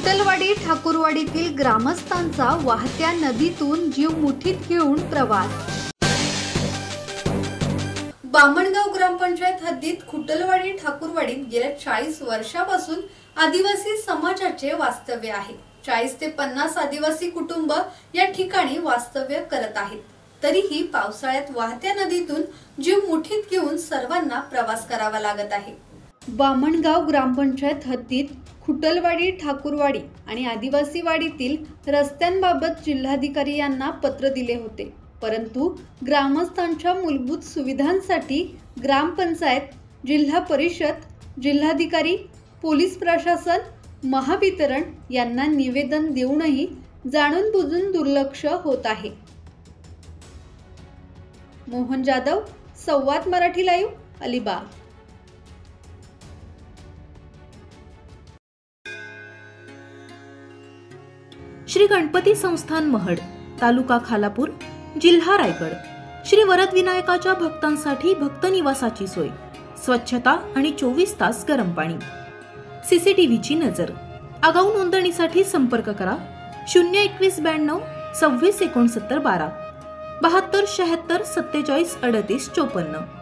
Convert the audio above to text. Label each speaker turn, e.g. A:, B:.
A: खुटलवाडी ठाकूरवाडीतील ग्रामस्थांचा वाहत्या नदीतून जीव मुठीत घेऊन प्रवास। बामणगाव ग्रामपंचायत हद्दीत खुटलवाडी ठाकूरवाडीत गेल्या 40 वर्षापासून आदिवासी समाजाचे वास्तव्य आहे। 40 ते 50 आदिवासी कुटुंब या ठिकाणी वास्तव्य करत आहेत। तरीही पावसाळ्यात वाहत्या नदीतून जीव मुठीत घेऊन सर्वांना प्रवास करावा लागत आहे। बामणगाव ग्रामपंचायत हद्दीत खुटलवाडी ठाकूरवाडी आणि आदिवासी वाडीतील रस्त्यांबाबत जिल्हाधिकारी यांना पत्र दिले होते, परंतु ग्रामस्थांच्या मूलभूत सुविधांसाठी ग्रामपंचायत, जिल्हा परिषद, जिल्हाधिकारी, पोलीस प्रशासन, महावितरण यांना निवेदन देऊनही जाणून बुजून दुर्लक्ष होत आहे। मोहन जाधव, संवाद मराठी लाईव्ह, अलिबाग।
B: श्री गणपती संस्थान महड, तालुका खालापूर, जिल्हा रायगड। श्री वरद विनायकाच्या भक्तांसाठी भक्त निवासाची सोय, स्वच्छता आणि 24 तास गरम पाणी, सीसीटीव्हीची नजर। आगाऊ नोंदणीसाठी संपर्क करा 021 92 26 69 12 72 76 47 38 54।